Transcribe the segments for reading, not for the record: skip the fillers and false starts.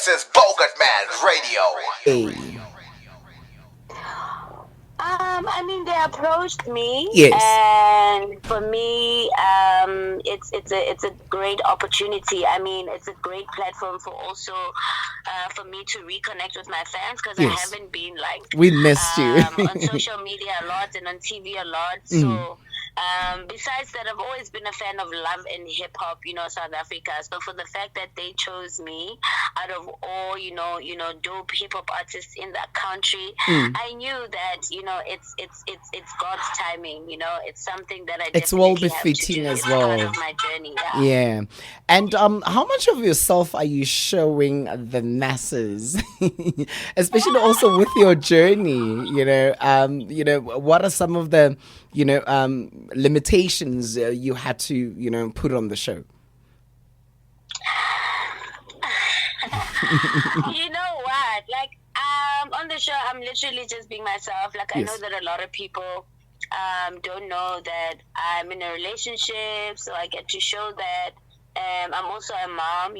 This is Bogart Man Radio. Hey. I mean, they approached me, Yes. and for me, it's a great opportunity. I mean, it's a great platform for also for me to reconnect with my fans because I Yes. haven't been like We missed you. on social media a lot and on TV a lot. So besides that, I've always been a fan of love and hip hop, South Africa. So for the fact that they chose me out of all, dope hip hop artists in that country, I knew that, it's God's timing, it's something that I It's definitely well have to befitting do. as It's part well. of my journey. Yeah. And how much of yourself are you showing the masses? Especially also with your journey, what are some of the, limitations you had to, put on the show? You know what? Like, on the show, I'm literally just being myself. Like, I know that a lot of people don't know that I'm in a relationship, so I get to show that. I'm also a mom,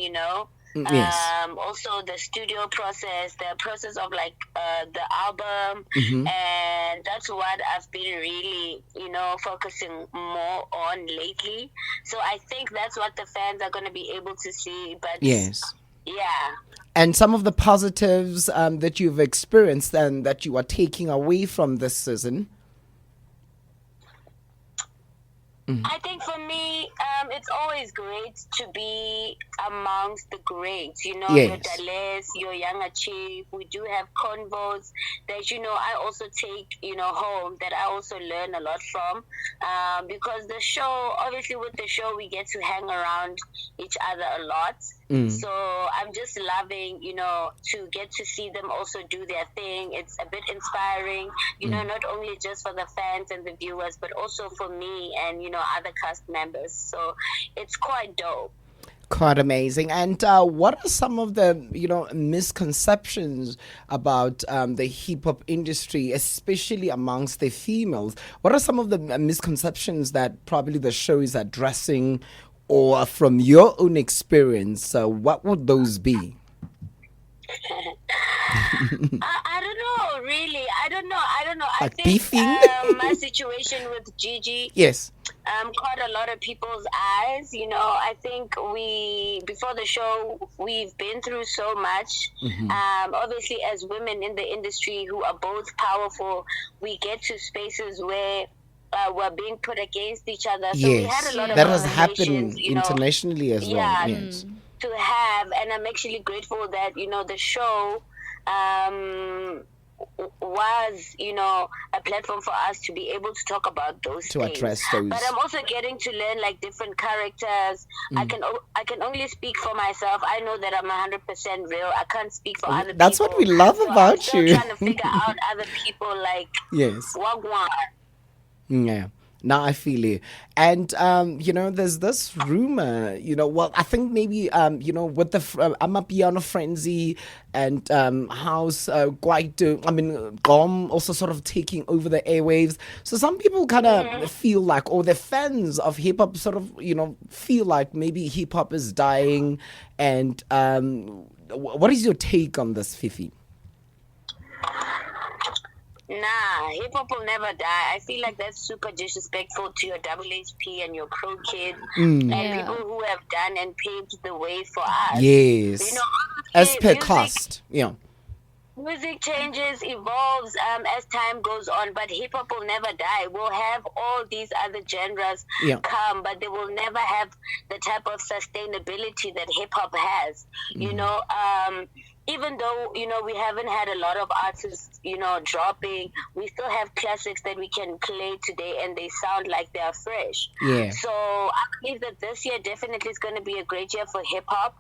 Yes. Also the studio process, the process of like the album, and that's what I've been really, focusing more on lately. So I think that's what the fans are going to be able to see. But Yes. yeah. And some of the positives that you've experienced and that you are taking away from this season? I think for me, it's always great to be amongst the greats, your Dales, your Younger Chief. We do have convos that, I also take, home that I also learn a lot from. Because the show, obviously with the show, we get to hang around each other a lot. So I'm just loving, to get to see them also do their thing. It's a bit inspiring, not only just for the fans and the viewers, but also for me and, other cast members. So it's quite dope. Quite amazing. And what are some of the, misconceptions about the hip hop industry, especially amongst the females? What are some of the misconceptions that probably the show is addressing, or from your own experience, what would those be? I don't know, really. I don't know. I Like think beefing? my situation with Gigi Yes. caught a lot of people's eyes. I think before the show, we've been through so much. Obviously, as women in the industry who are both powerful, we get to spaces where we're being put against each other. So we had a lot of that has happened conversations, internationally as well. Yes. to have, and I'm actually grateful that the show was a platform for us to be able to talk about those To things. address those. But I'm also getting to learn like different characters. I can only speak for myself. I know that I'm 100% real. I can't speak for other people. That's what we love So about I'm still you. trying to figure out other people, like Yes. wagwan. Yeah. Now I feel you. And, there's this rumor, I think maybe, with the Amapiano frenzy and house quite, Gom also sort of taking over the airwaves. So some people kind of feel like, or the fans of hip hop sort of, feel like maybe hip hop is dying. And what is your take on this, Fifi? Nah, hip hop will never die. I feel like that's super disrespectful to your WHP and your Crow Kid and people who have done and paved the way for us. Yes. As per cost. Yeah. Music changes, evolves as time goes on, but hip hop will never die. We'll have all these other genres come, but they will never have the type of sustainability that hip hop has. Even though, we haven't had a lot of artists, dropping, we still have classics that we can play today and they sound like they're fresh. Yeah. So I believe that this year definitely is going to be a great year for hip hop.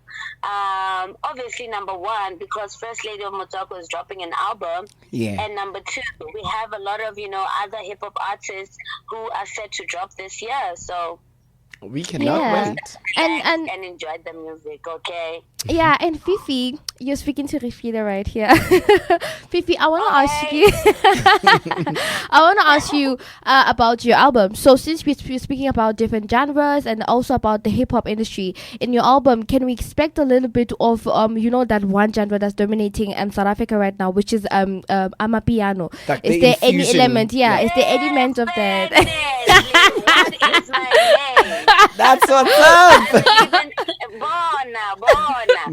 Obviously, number one, because First Lady of Motoko is dropping an album. Yeah. And number two, we have a lot of, other hip hop artists who are set to drop this year. So we cannot wait. and enjoy the music, okay? Yeah, and Fifi, you're speaking to Refila right here. Fifi, I want to ask you. I want to ask you about your album. So since we're speaking about different genres and also about the hip hop industry, in your album, can we expect a little bit of that one genre that's dominating South Africa right now, which is Amapiano? Like is there any element? Yeah, is there any element of that? What is my name? That's what's up.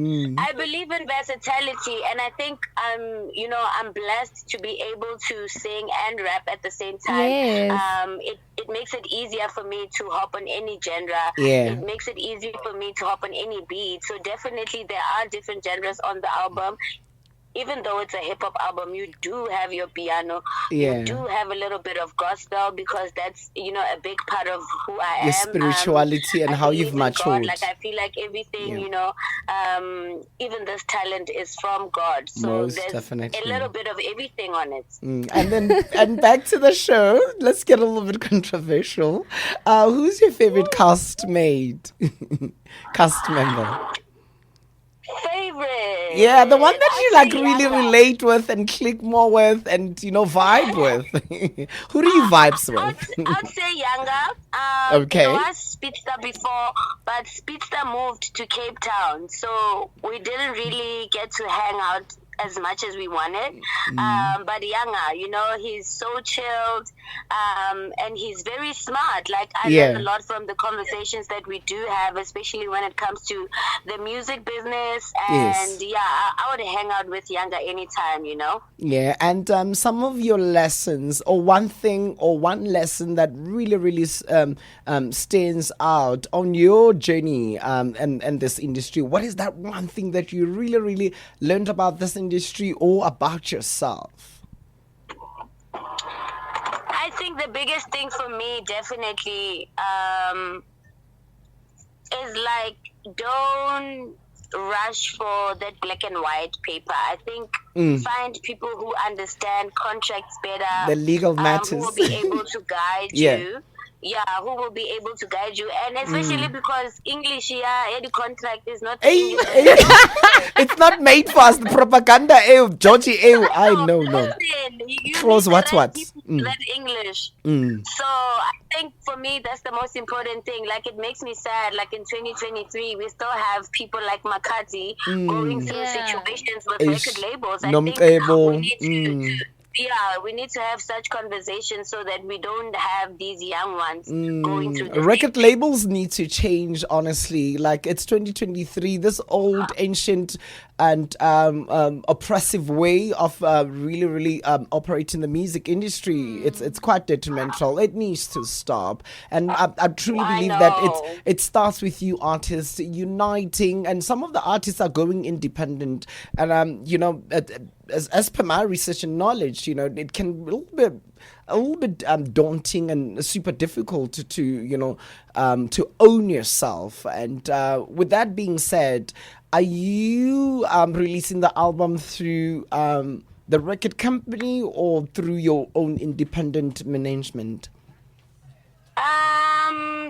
I believe in versatility, and I think I'm blessed to be able to sing and rap at the same time. Yes. It makes it easier for me to hop on any genre. Yeah. It makes it easier for me to hop on any beat. So definitely there are different genres on the album. Even though it's a hip-hop album, you do have your piano. Yeah. You do have a little bit of gospel, because that's, a big part of who I am. Your spirituality and I how believe you've in matured. God. Like, I feel like everything, even this talent is from God. So Most there's definitely. a little bit of everything on it. And back to the show. Let's get a little bit controversial. Who's your favorite cast member? Favorite? Yeah, the one that you like really relate with and click more with and vibe with. Who do you vibes with? I'd say younger. Okay. I was Speedster before, but Speedster moved to Cape Town, so we didn't really get to hang out as much as we wanted. But younger, he's so chilled, and he's very smart. Like, I learned a lot from the conversations that we do have, especially when it comes to the music business. And I would hang out with younger anytime, Yeah, and some of your lessons, or one thing or one lesson that really, really stands out on your journey and this industry. What is that one thing that you really, really learned about this industry or about yourself? I think the biggest thing for me definitely is like, don't rush for that black and white paper. I think find people who understand contracts better, the legal matters, who will be able to guide you. Yeah, who will be able to guide you, and especially because English, the contract is not English. It's not made for us. The propaganda, Georgie, I know. Close what? That English. So I think for me, that's the most important thing. Like, it makes me sad. Like, in 2023, we still have people like Makoti going through situations with record labels. I think we need to have such conversations so that we don't have these young ones going through this. Record labels need to change, honestly. Like, it's 2023. This old, ancient, and oppressive way of really, really operating the music industry, it's quite detrimental. It needs to stop. And I truly believe that it starts with you artists uniting, and some of the artists are going independent. And as per my research and knowledge, it can be a little bit daunting and super difficult to own yourself. And with that being said, are you releasing the album through the record company or through your own independent management?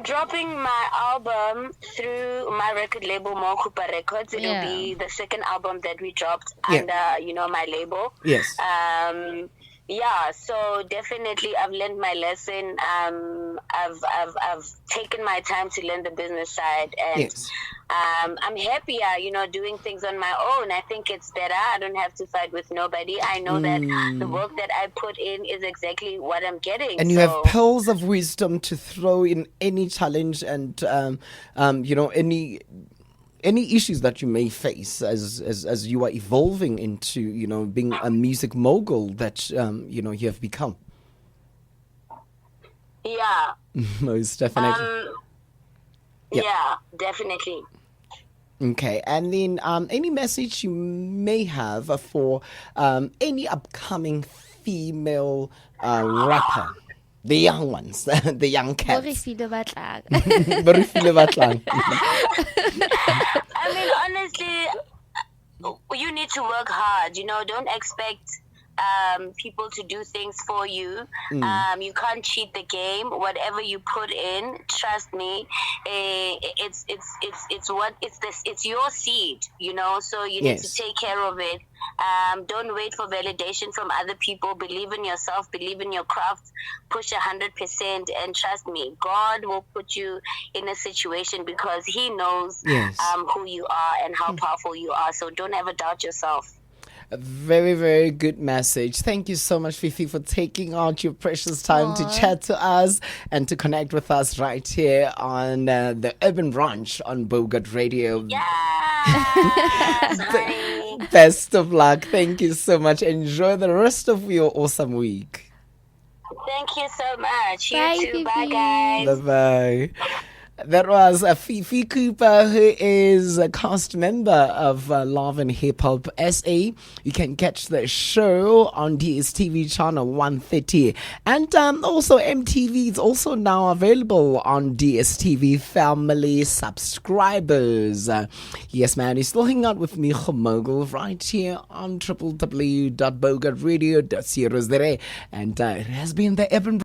Dropping my album through my record label, Cooper Records. It'll be the second album that we dropped under, my label. Yes. So definitely I've learned my lesson. I've taken my time to learn the business side, and I'm happier, doing things on my own. I think it's better. I don't have to fight with nobody. I know that the work that I put in is exactly what I'm getting. And you have pearls of wisdom to throw in any challenge and any issues that you may face as you are evolving into being a music mogul that you have become. Yeah. Most definitely. Yeah, definitely. Okay, and then any message you may have for any upcoming female rapper? The young ones, the young cats. I mean, honestly, you need to work hard. Don't expect people to do things for you. You can't cheat the game. Whatever you put in, trust me, it's your seed, you know. So you need to take care of it. Don't wait for validation from other people. Believe in yourself. Believe in your craft. Push 100%, and trust me, God will put you in a situation because He knows who you are and how powerful you are. So don't ever doubt yourself. A very, very good message. Thank you so much, Fifi, for taking out your precious time to chat to us and to connect with us right here on the Urban Ranch on Bogat Radio. Best of luck. Thank you so much. Enjoy the rest of your awesome week. Thank you so much. Bye, You too. Fifi. Bye, guys. Bye-bye. That was Fifi Cooper, who is a cast member of Love and Hip Hop SA. You can catch the show on DSTV channel 130. And also MTV is also now available on DSTV family subscribers. Yes, man, you're still hanging out with me, Kgomougol, right here on www.bogatradio.co.za. And it has been the Urban